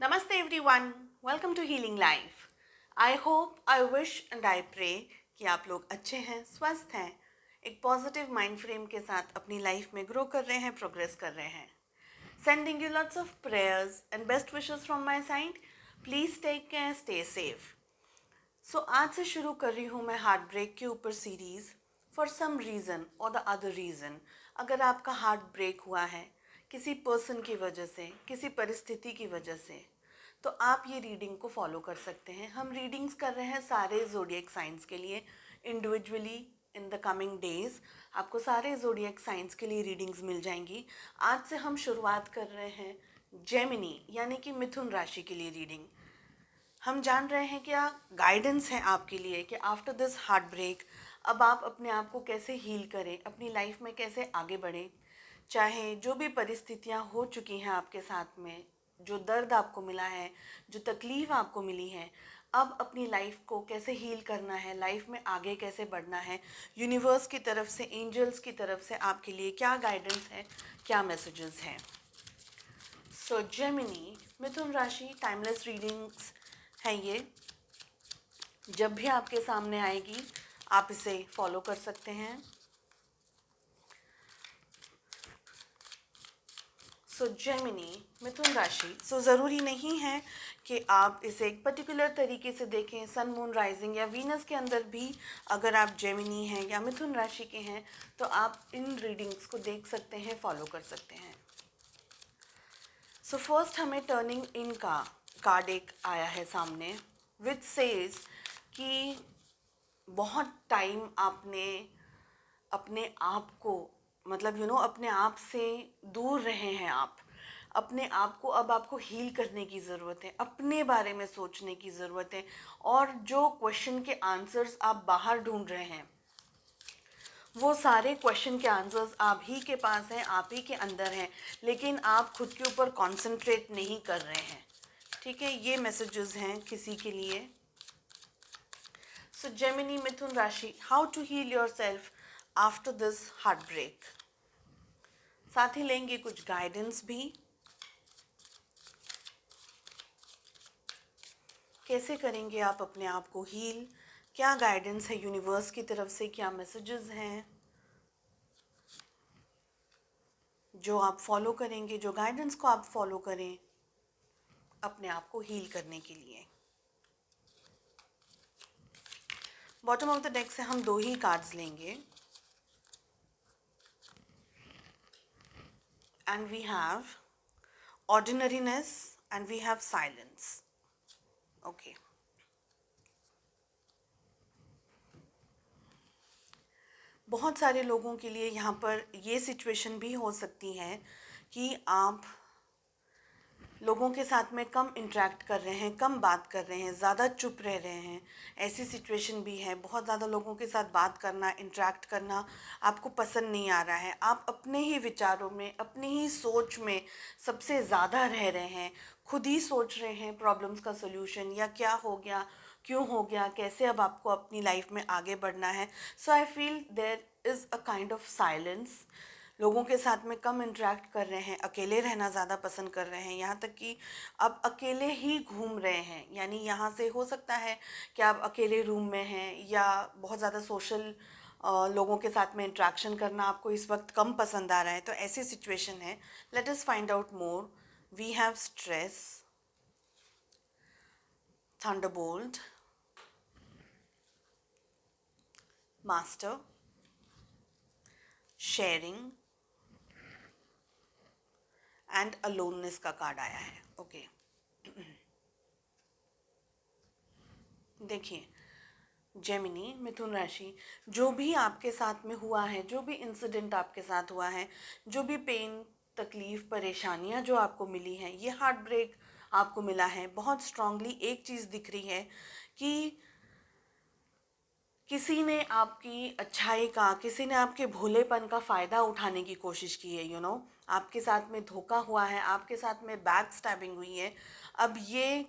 Namaste everyone, welcome to Healing Life. I hope, I wish and I pray कि आप लोग अच्छे हैं, स्वस्थ हैं, एक पॉजिटिव माइंड फ्रेम के साथ अपनी लाइफ में ग्रो कर रहे हैं, प्रोग्रेस कर रहे हैं. Sending you lots of prayers and best wishes from my side. Please take care, stay safe. So आज से शुरू कर रही हूँ मैं हार्ट ब्रेक के ऊपर सीरीज़. फॉर सम रीज़न और द अदर रीज़न, अगर आपका हार्ट ब्रेक हुआ है किसी पर्सन की वजह से, किसी परिस्थिति की वजह से, तो आप ये रीडिंग को फॉलो कर सकते हैं. हम रीडिंग्स कर रहे हैं सारे ज़ोडिएक साइंस के लिए individually. In the coming days आपको सारे ज़ोडिएक साइंस के लिए रीडिंग्स मिल जाएंगी. आज से हम शुरुआत कर रहे हैं जेमिनी यानी कि मिथुन राशि के लिए रीडिंग. हम जान रहे हैं क्या गाइडेंस है आपके लिए कि आफ्टर दिस हार्ट ब्रेक अब आप अपने आप को कैसे हील करें, अपनी लाइफ में कैसे आगे बढ़ें. चाहे जो भी परिस्थितियां हो चुकी हैं आपके साथ में, जो दर्द आपको मिला है, जो तकलीफ़ आपको मिली है, अब अपनी लाइफ को कैसे हील करना है, लाइफ में आगे कैसे बढ़ना है. यूनिवर्स की तरफ से, एंजल्स की तरफ से आपके लिए क्या गाइडेंस है, क्या मैसेजेस हैं. सो जेमिनी, मिथुन राशि, टाइमलेस रीडिंग्स है ये. जब भी आपके सामने आएगी आप इसे फॉलो कर सकते हैं. सो जेमिनी, मिथुन राशि. सो ज़रूरी नहीं है कि आप इसे एक पर्टिकुलर तरीके से देखें. सन, मून, राइजिंग या वीनस के अंदर भी अगर आप जेमिनी हैं या मिथुन राशि के हैं तो आप इन रीडिंग्स को देख सकते हैं, फॉलो कर सकते हैं. सो फर्स्ट हमें टर्निंग इन का कार्ड एक आया है सामने, विच सेज कि बहुत टाइम आपने अपने आप को, मतलब अपने आप से दूर रहे हैं आप. अपने आप को अब आपको हील करने की ज़रूरत है, अपने बारे में सोचने की ज़रूरत है. और जो क्वेश्चन के आंसर्स आप बाहर ढूंढ रहे हैं वो सारे क्वेश्चन के आंसर्स आप ही के पास हैं, आप ही के अंदर हैं, लेकिन आप खुद के ऊपर कंसंट्रेट नहीं कर रहे हैं. ठीक है, ये मैसेजेस हैं किसी के लिए. सो जेमिनी, मिथुन राशि, how to heal yourself after this heartbreak. साथ ही लेंगे कुछ गाइडेंस भी. कैसे करेंगे आप अपने आप को हील, क्या गाइडेंस है यूनिवर्स की तरफ से, क्या मैसेजेस हैं जो आप फॉलो करेंगे, जो गाइडेंस को आप फॉलो करें अपने आप को हील करने के लिए. बॉटम ऑफ द डेक से हम दो ही कार्ड्स लेंगे. And we have ordinariness and we have silence. Okay, बहुत सारे लोगों के लिए यहाँ पर ये सिचुएशन भी हो सकती है कि आप लोगों के साथ में कम इंटरेक्ट कर रहे हैं, कम बात कर रहे हैं, ज़्यादा चुप रह रहे हैं. ऐसी सिचुएशन भी है. बहुत ज़्यादा लोगों के साथ बात करना, इंटरेक्ट करना आपको पसंद नहीं आ रहा है. आप अपने ही विचारों में, अपनी ही सोच में सबसे ज़्यादा रह रहे हैं. खुद ही सोच रहे हैं प्रॉब्लम्स का सोल्यूशन, या क्या हो गया, क्यों हो गया, कैसे अब आपको अपनी लाइफ में आगे बढ़ना है. So I feel there is a kind of silence. लोगों के साथ में कम इंटरेक्ट कर रहे हैं, अकेले रहना ज़्यादा पसंद कर रहे हैं, यहाँ तक कि अब अकेले ही घूम रहे हैं. यानी यहाँ से हो सकता है कि आप अकेले रूम में हैं या बहुत ज़्यादा सोशल लोगों के साथ में इंट्रैक्शन करना आपको इस वक्त कम पसंद आ रहा है. तो ऐसी सिचुएशन है. Let us find out more. We have stress, thunderbolt, master, sharing and aloneness का कार्ड आया है. ओके, देखिए जेमिनी, मिथुन राशि, जो भी आपके साथ में हुआ है, जो भी इंसिडेंट आपके साथ हुआ है, जो भी पेन, तकलीफ़, परेशानियां जो आपको मिली हैं, ये हार्ट ब्रेक आपको मिला है, बहुत स्ट्रांगली एक चीज़ दिख रही है कि किसी ने आपकी अच्छाई का, किसी ने आपके भोलेपन का फ़ायदा उठाने की कोशिश की है. आपके साथ में धोखा हुआ है, आपके साथ में बैक स्टैबिंग हुई है. अब ये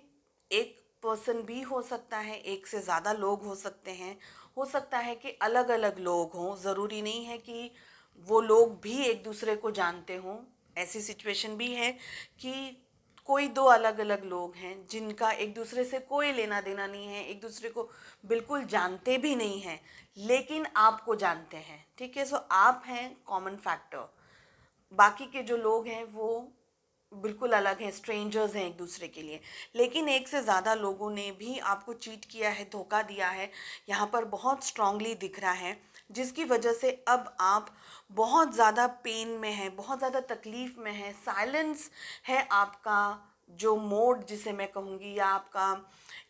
एक पर्सन भी हो सकता है, एक से ज़्यादा लोग हो सकते हैं, हो सकता है कि अलग अलग लोग हों. ज़रूरी नहीं है कि वो लोग भी एक दूसरे को जानते हों. ऐसी सिचुएशन भी है कि कोई दो अलग अलग लोग हैं जिनका एक दूसरे से कोई लेना देना नहीं है, एक दूसरे को बिल्कुल जानते भी नहीं हैं, लेकिन आपको जानते हैं, ठीक है। सो आप हैं कॉमन फैक्टर, बाकी के जो लोग हैं वो बिल्कुल अलग हैं, स्ट्रेंजर्स हैं एक दूसरे के लिए। लेकिन एक से ज़्यादा लोगों ने भी आपको चीट किया है, धोखा दिया है, यहाँ पर बहुत स्ट्रांगली दिख रहा है, जिसकी वजह से अब आप बहुत ज़्यादा पेन में हैं, बहुत ज़्यादा तकलीफ़ में हैं। साइलेंस है आपका जो मोड जिसे मैं कहूँगी, या आपका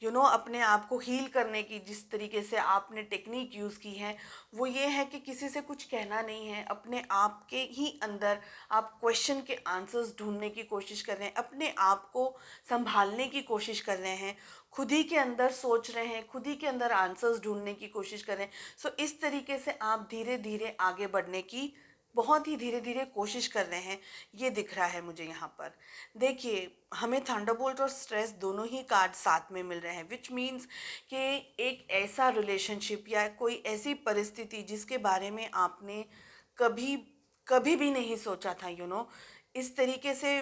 अपने आप को हील करने की जिस तरीके से आपने टेक्निक यूज़ की है, वो ये है कि किसी से कुछ कहना नहीं है, अपने आप के ही अंदर आप क्वेश्चन के आंसर्स ढूंढने की कोशिश कर रहे हैं, अपने आप को संभालने की कोशिश कर रहे हैं, खुद ही के अंदर सोच रहे हैं, खुद ही के अंदर आंसर्स ढूंढने की कोशिश कर रहे हैं। सो इस तरीके से आप धीरे धीरे आगे बढ़ने की बहुत ही धीरे धीरे कोशिश कर रहे हैं, ये दिख रहा है मुझे यहाँ पर। देखिए, हमें थंडरबोल्ट और स्ट्रेस दोनों ही कार्ड साथ में मिल रहे हैं, विच मीन्स कि एक ऐसा रिलेशनशिप या कोई ऐसी परिस्थिति जिसके बारे में आपने कभी कभी भी नहीं सोचा था, इस तरीके से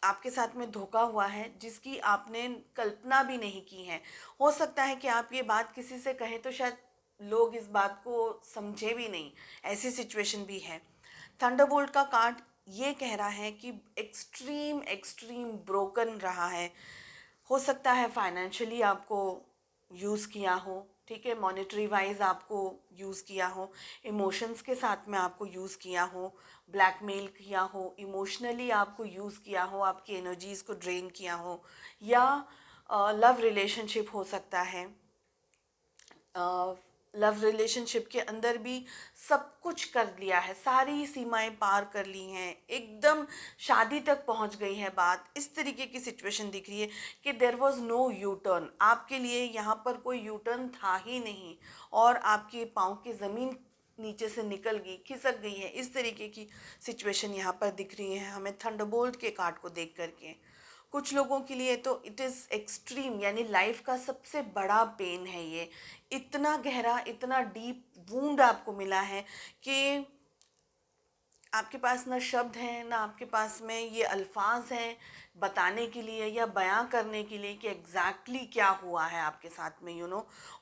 आपके साथ में धोखा हुआ है जिसकी आपने कल्पना भी नहीं की है। हो सकता है कि आप ये बात किसी से कहें तो शायद लोग इस बात को समझे भी नहीं, ऐसी सिचुएशन भी है। थंडरबोल्ट का कार्ड ये कह रहा है कि एक्सट्रीम एक्सट्रीम ब्रोकन रहा है। हो सकता है फाइनेंशियली आपको यूज़ किया हो, ठीक है, मॉनेटरी वाइज आपको यूज़ किया हो, इमोशंस के साथ में आपको यूज़ किया हो, ब्लैकमेल किया हो, इमोशनली आपको यूज़ किया हो, आपकी एनर्जीज़ को ड्रेन किया हो, या लव रिलेशनशिप हो सकता है। लव रिलेशनशिप के अंदर भी सब कुछ कर लिया है, सारी सीमाएं पार कर ली हैं, एकदम शादी तक पहुंच गई है बात। इस तरीके की सिचुएशन दिख रही है कि there was no U turn, आपके लिए यहाँ पर कोई यू टर्न था ही नहीं, और आपके पाँव की ज़मीन नीचे से निकल गई, खिसक गई है। इस तरीके की सिचुएशन यहाँ पर दिख रही है हमें थंडरबोल्ट के कार्ड को देख करके। कुछ लोगों के लिए तो इट इज़ एक्सट्रीम, यानी लाइफ का सबसे बड़ा पेन है ये। इतना गहरा, इतना डीप वूंड आपको मिला है कि आपके पास ना शब्द हैं, ना आपके पास में ये अल्फाज हैं बताने के लिए या बयां करने के लिए कि एग्जैक्टली क्या हुआ है आपके साथ में,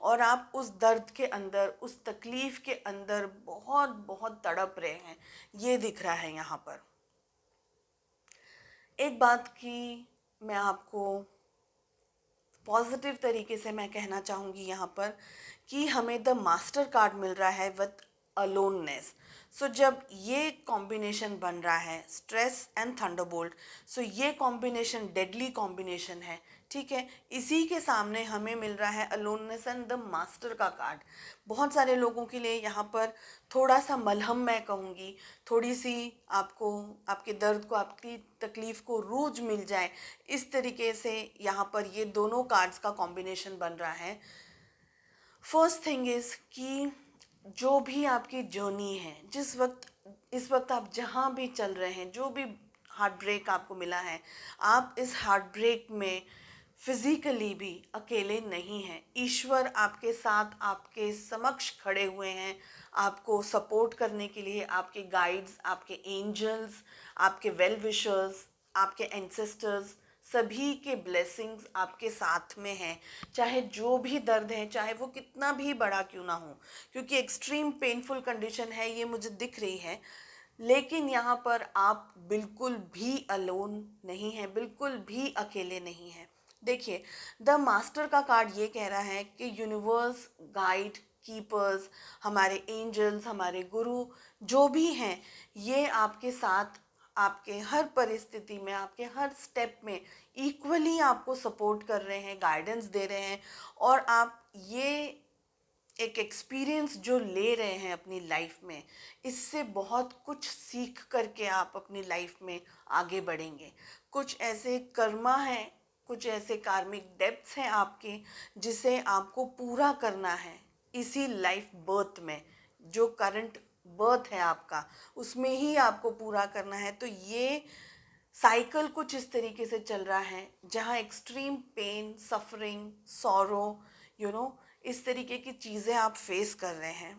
और आप उस दर्द के अंदर, उस तकलीफ़ के अंदर बहुत बहुत तड़प रहे हैं, ये दिख रहा है यहाँ पर। एक बात की मैं आपको पॉजिटिव तरीके से मैं कहना चाहूँगी यहाँ पर, कि हमें द मास्टर कार्ड मिल रहा है विथ अलोननेस। सो जब ये कॉम्बिनेशन बन रहा है, स्ट्रेस एंड थंडरबोल्ट, सो ये कॉम्बिनेशन डेडली कॉम्बिनेशन है, ठीक है। इसी के सामने हमें मिल रहा है अलोननेस एंड द मास्टर का कार्ड। बहुत सारे लोगों के लिए यहाँ पर थोड़ा सा मलहम मैं कहूँगी, थोड़ी सी आपको, आपके दर्द को, आपकी तकलीफ़ को रूज मिल जाए, इस तरीके से यहाँ पर ये दोनों कार्ड्स का कॉम्बिनेशन बन रहा है। फर्स्ट थिंग इज़ कि जो भी आपकी जर्नी है, इस वक्त आप जहाँ भी चल रहे हैं, जो भी हार्ट ब्रेक आपको मिला है, आप इस हार्ट ब्रेक में फिज़िकली भी अकेले नहीं हैं। ईश्वर आपके साथ, आपके समक्ष खड़े हुए हैं, आपको सपोर्ट करने के लिए। आपके गाइड्स, आपके एंजल्स, आपके वेल विशर्स, आपके एंसेस्टर्स, सभी के ब्लेसिंग्स आपके साथ में हैं, चाहे जो भी दर्द है, चाहे वो कितना भी बड़ा क्यों ना हो, क्योंकि एक्सट्रीम पेनफुल कंडीशन है ये मुझे दिख रही है। लेकिन यहाँ पर आप बिल्कुल भी अलोन नहीं हैं, बिल्कुल भी अकेले नहीं हैं। देखिए, द मास्टर का कार्ड ये कह रहा है कि यूनिवर्स, गाइड, कीपर्स, हमारे एंजल्स, हमारे गुरु जो भी हैं, ये आपके साथ, आपके हर परिस्थिति में, आपके हर स्टेप में इक्वली आपको सपोर्ट कर रहे हैं, गाइडेंस दे रहे हैं। और आप ये एक एक्सपीरियंस जो ले रहे हैं अपनी लाइफ में, इससे बहुत कुछ सीख करके आप अपनी लाइफ में आगे बढ़ेंगे। कुछ ऐसे कर्मा हैं, कुछ ऐसे कार्मिक डेब्ट्स हैं आपके, जिसे आपको पूरा करना है इसी लाइफ बर्थ में। जो करंट बर्थ है आपका, उसमें ही आपको पूरा करना है। तो ये साइकिल कुछ इस तरीके से चल रहा है जहाँ एक्सट्रीम पेन, सफरिंग, सॉरो, इस तरीके की चीज़ें आप फेस कर रहे हैं।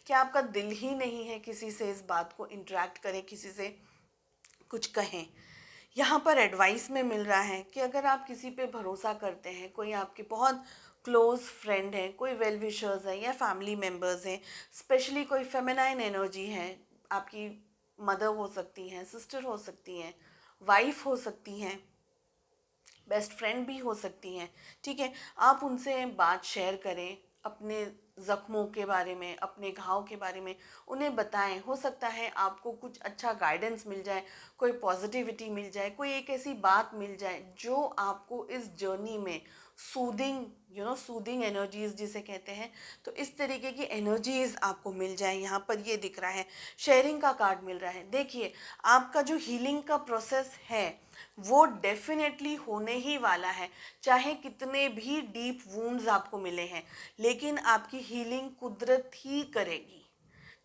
क्या आपका दिल ही नहीं है किसी से इस बात को इंटरेक्ट करें, किसी से कुछ कहें? यहाँ पर एडवाइस में मिल रहा है कि अगर आप किसी पे भरोसा करते हैं, कोई आपके बहुत क्लोज फ्रेंड है, कोई वेल विशर्स है या फैमिली मेम्बर्स हैं, स्पेशली कोई फेमिनाइन एनर्जी है, आपकी मदर हो सकती हैं, सिस्टर हो सकती हैं, वाइफ हो सकती हैं, बेस्ट फ्रेंड भी हो सकती हैं, ठीक है। आप उनसे बात शेयर करें, अपने ज़ख्मों के बारे में, अपने घाव के बारे में उन्हें बताएं। हो सकता है आपको कुछ अच्छा गाइडेंस मिल जाए, कोई पॉजिटिविटी मिल जाए, कोई एक ऐसी बात मिल जाए जो आपको इस जर्नी में सूदिंग, सूदिंग एनर्जीज जिसे कहते हैं, तो इस तरीके की एनर्जीज आपको मिल जाए। यहाँ पर ये दिख रहा है, शेयरिंग का कार्ड मिल रहा है। देखिए, आपका जो हीलिंग का प्रोसेस है वो डेफिनेटली होने ही वाला है, चाहे कितने भी डीप वुंड्स आपको मिले हैं, लेकिन आपकी हीलिंग कुदरत ही करेगी,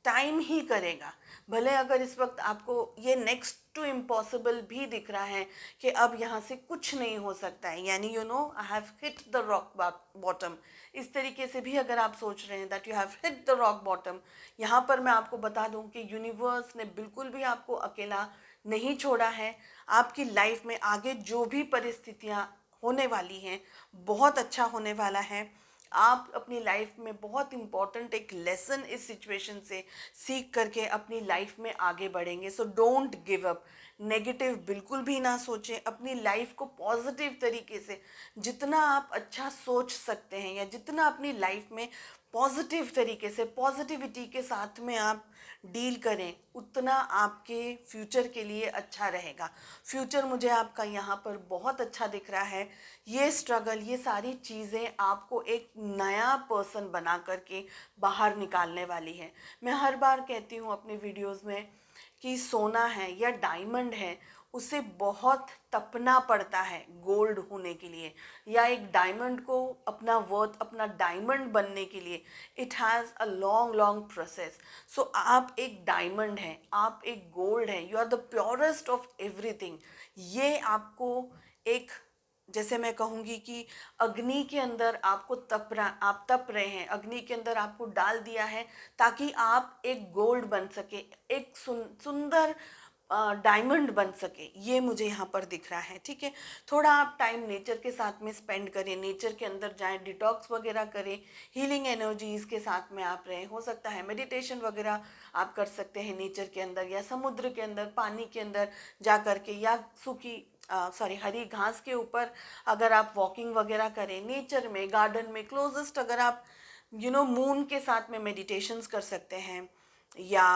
टाइम ही करेगा। भले अगर इस वक्त आपको ये नेक्स्ट टू इम्पॉसिबल भी दिख रहा है कि अब यहाँ से कुछ नहीं हो सकता है, यानी I have hit the rock bottom, इस तरीके से भी अगर आप सोच रहे हैं that you have hit the rock bottom, यहाँ पर मैं आपको बता दूं कि यूनिवर्स ने बिल्कुल भी आपको अकेला नहीं छोड़ा है। आपकी लाइफ में आगे जो भी परिस्थितियाँ होने वाली हैं, बहुत अच्छा होने वाला है। आप अपनी लाइफ में बहुत इम्पॉर्टेंट एक लेसन इस सिचुएशन से सीख करके अपनी लाइफ में आगे बढ़ेंगे। So don't give up, negative बिल्कुल भी ना सोचें, अपनी लाइफ को पॉजिटिव तरीके से जितना आप अच्छा सोच सकते हैं या जितना अपनी लाइफ में पॉजिटिव तरीके से पॉजिटिविटी के साथ में आप डील करें, उतना आपके फ्यूचर के लिए अच्छा रहेगा। फ्यूचर मुझे आपका यहाँ पर बहुत अच्छा दिख रहा है। ये स्ट्रगल, ये सारी चीज़ें आपको एक नया पर्सन बना करके बाहर निकालने वाली है। मैं हर बार कहती हूँ अपने वीडियोस में कि सोना है या डायमंड है, उसे बहुत तपना पड़ता है गोल्ड होने के लिए, या एक डायमंड को अपना वर्थ, अपना डायमंड बनने के लिए it has a long long process. So आप एक डायमंड हैं, आप एक गोल्ड हैं, you are the purest of everything. ये आपको एक, जैसे मैं कहूँगी कि अग्नि के अंदर आपको आप तप रहे हैं, अग्नि के अंदर आपको डाल दिया है ताकि आप एक गोल्ड बन सके, एक सुंदर डायमंड बन सके। ये मुझे यहाँ पर दिख रहा है, ठीक है। थोड़ा आप टाइम नेचर के साथ में स्पेंड करें, नेचर के अंदर जाएं, डिटॉक्स वगैरह करें, हीलिंग एनर्जीज के साथ में आप रहें। हो सकता है मेडिटेशन वगैरह आप कर सकते हैं नेचर के अंदर, या समुद्र के अंदर, पानी के अंदर जा करके, या सूखी हरी घास के ऊपर अगर आप वॉकिंग वगैरह करें, नेचर में, गार्डन में क्लोजेस्ट अगर आप मून के साथ में मेडिटेशंस कर सकते हैं, या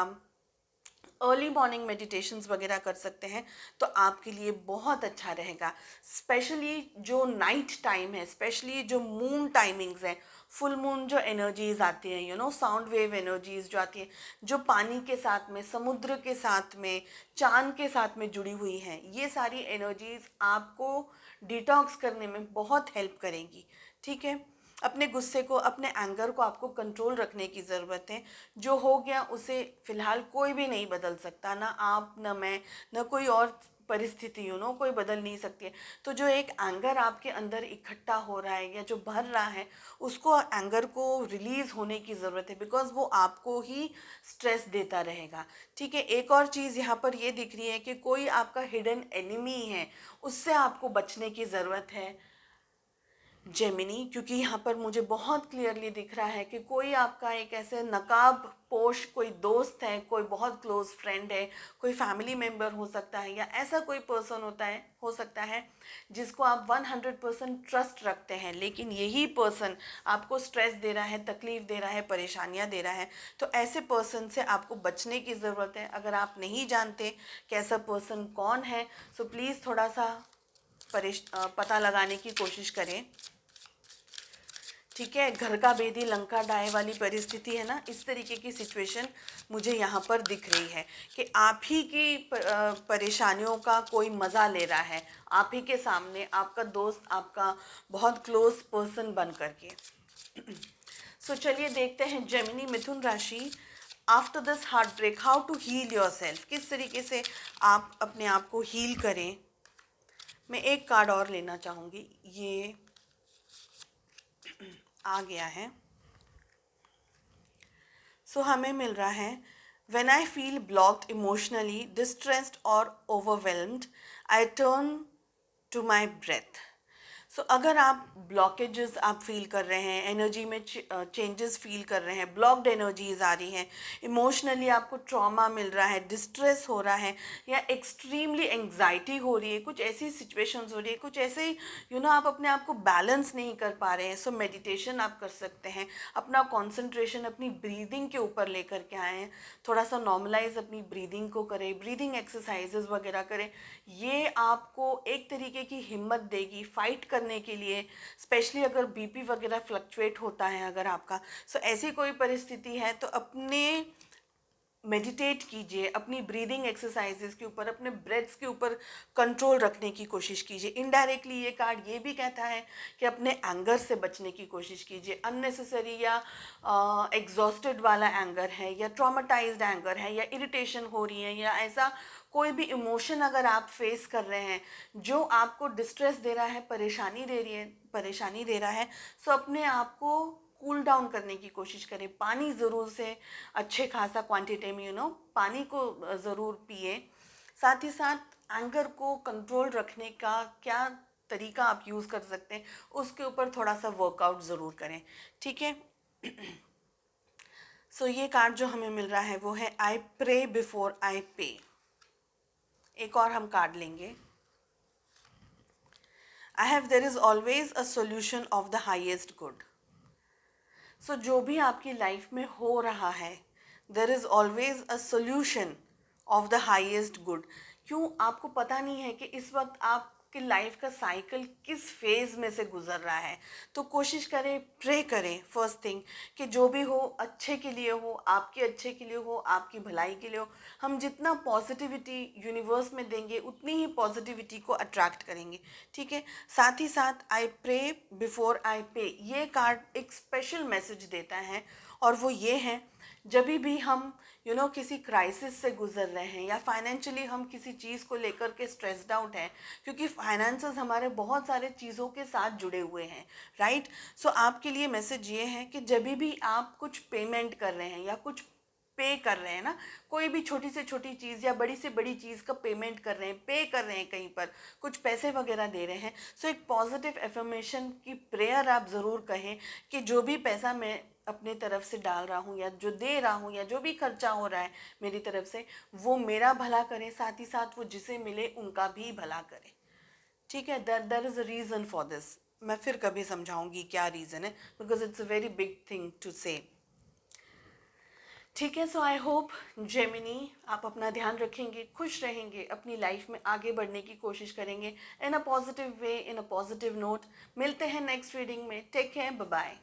अर्ली मॉर्निंग मेडिटेशंस वगैरह कर सकते हैं, तो आपके लिए बहुत अच्छा रहेगा। स्पेशली जो नाइट टाइम है, स्पेशली जो मून टाइमिंग्स हैं, फुल मून जो एनर्जीज आती हैं, साउंड वेव एनर्जीज जो आती है, जो पानी के साथ में, समुद्र के साथ में, चांद के साथ में जुड़ी हुई हैं, ये सारी एनर्जीज आपको डिटॉक्स करने में बहुत हेल्प करेंगी, ठीक है। अपने गुस्से को, अपने एंगर को आपको कंट्रोल रखने की ज़रूरत है। जो हो गया उसे फ़िलहाल कोई भी नहीं बदल सकता, ना आप, ना मैं, ना कोई और परिस्थिति, कोई बदल नहीं सकती है। तो जो एक एंगर आपके अंदर इकट्ठा हो रहा है या जो भर रहा है, उसको, एंगर को रिलीज़ होने की ज़रूरत है, बिकॉज वो आपको ही स्ट्रेस देता रहेगा, ठीक है। एक और चीज़ यहाँ पर ये दिख रही है कि कोई आपका हिडन एनिमी है, उससे आपको बचने की ज़रूरत है जेमिनी, क्योंकि यहाँ पर मुझे बहुत क्लियरली दिख रहा है कि कोई आपका एक ऐसे नकाब पोश कोई दोस्त है, कोई बहुत क्लोज फ्रेंड है, कोई फैमिली मेम्बर हो सकता है, या ऐसा कोई पर्सन हो सकता है जिसको आप 100% ट्रस्ट रखते हैं, लेकिन यही पर्सन आपको स्ट्रेस दे रहा है, तकलीफ़ दे रहा है, परेशानियाँ दे रहा है। तो ऐसे पर्सन से आपको बचने की ज़रूरत है। अगर आप नहीं जानते कि ऐसा पर्सन कौन है, सो प्लीज़ थोड़ा सा पता लगाने की कोशिश करें, ठीक है। घर का बेदी लंका डाहे वाली परिस्थिति है ना, इस तरीके की सिचुएशन मुझे यहाँ पर दिख रही है कि आप ही की परेशानियों का कोई मज़ा ले रहा है, आप ही के सामने, आपका दोस्त, आपका बहुत क्लोज पर्सन बन करके। सो चलिए देखते हैं जेमिनी, मिथुन राशि, after this heartbreak how to heal yourself, किस तरीके से आप अपने आप को हील करें। मैं एक कार्ड और लेना चाहूँगी, ये आ गया है। सो हमें मिल रहा है, when I feel blocked emotionally, distressed और overwhelmed, I turn to my breath. सो अगर आप ब्लॉकेजेस आप फील कर रहे हैं, एनर्जी में चेंजेस फील कर रहे हैं, ब्लॉक्ड एनर्जीज आ रही हैं, इमोशनली आपको ट्रॉमा मिल रहा है, डिस्ट्रेस हो रहा है, या एक्सट्रीमली एंग्जाइटी हो रही है, कुछ ऐसी सिचुएशंस हो रही है, कुछ ऐसे आप अपने आप को बैलेंस नहीं कर पा रहे हैं, सो मेडिटेशन आप कर सकते हैं। अपना कॉन्सेंट्रेशन अपनी ब्रीदिंग के ऊपर लेकर के आए हैं, थोड़ा सा नॉर्मलाइज अपनी ब्रीदिंग को करें, ब्रीदिंग एक्सरसाइजेज वगैरह करें। ये आपको एक तरीके की हिम्मत देगी फाइट करने के लिए, स्पेशली अगर बीपी वगैरह फ्लक्चुएट होता है अगर आपका। सो ऐसी कोई परिस्थिति है तो अपने मेडिटेट कीजिए, अपनी ब्रीदिंग एक्सरसाइजेस के ऊपर, अपने ब्रेथ्स के ऊपर कंट्रोल रखने की कोशिश कीजिए। इनडायरेक्टली ये कार्ड ये भी कहता है कि अपने एंगर से बचने की कोशिश कीजिए। अननेसेसरी या एग्जॉस्टेड वाला एंगर है, या ट्रॉमेटाइज्ड एंगर है, या इरिटेशन हो रही है, या ऐसा कोई भी इमोशन अगर आप फेस कर रहे हैं जो आपको डिस्ट्रेस दे रहा है, परेशानी दे रहा है, सो अपने आप को कूल डाउन करने की कोशिश करें। पानी ज़रूर से अच्छे खासा क्वांटिटी में पानी को ज़रूर पिए। साथ ही साथ एंगर को कंट्रोल रखने का क्या तरीका आप यूज़ कर सकते हैं, उसके ऊपर थोड़ा सा वर्कआउट ज़रूर करें, ठीक है। सो ये कार्ड जो हमें मिल रहा है वो है आई प्रे बिफोर आई पे। एक और हम कार्ड लेंगे। I have there is always a solution of the highest good. So जो भी आपकी लाइफ में हो रहा है, there is always a solution of the highest good. क्यों आपको पता नहीं है कि इस वक्त आपकी लाइफ का साइकिल किस फेज़ में से गुजर रहा है, तो कोशिश करें, प्रे करें फर्स्ट थिंग कि जो भी हो अच्छे के लिए हो, आपके अच्छे के लिए हो, आपकी भलाई के लिए हो। हम जितना पॉजिटिविटी यूनिवर्स में देंगे उतनी ही पॉजिटिविटी को अट्रैक्ट करेंगे, ठीक है। साथ ही साथ आई प्रे बिफोर आई पे, ये कार्ड एक स्पेशल मैसेज देता है, और वो ये है जब भी हम किसी क्राइसिस से गुजर रहे हैं, या फाइनेंशियली हम किसी चीज़ को लेकर के स्ट्रेस्ड आउट हैं, क्योंकि फाइनेंसेस हमारे बहुत सारे चीज़ों के साथ जुड़े हुए हैं, राइट। सो आपके लिए मैसेज ये है कि जब भी आप कुछ पेमेंट कर रहे हैं या कुछ पे कर रहे हैं ना, कोई भी छोटी से छोटी चीज़ या बड़ी से बड़ी चीज़ का पेमेंट कर रहे हैं, पे कर रहे हैं, कहीं पर कुछ पैसे वगैरह दे रहे हैं, सो एक पॉजिटिव एफर्मेशन की प्रेयर आप ज़रूर कहें कि जो भी पैसा मैं अपने तरफ से डाल रहा हूँ, या जो दे रहा हूँ, या जो भी खर्चा हो रहा है मेरी तरफ से, वो मेरा भला करें, साथ ही साथ वो जिसे मिले उनका भी भला करें, ठीक है। There is a reason for this. मैं फिर कभी समझाऊंगी क्या रीज़न है, because it's a very big thing to say, ठीक है। सो आई होप जेमिनी आप अपना ध्यान रखेंगे, खुश रहेंगे, अपनी लाइफ में आगे बढ़ने की कोशिश करेंगे in a positive way, in a positive note. मिलते हैं नेक्स्ट रीडिंग में। Take care, bye bye.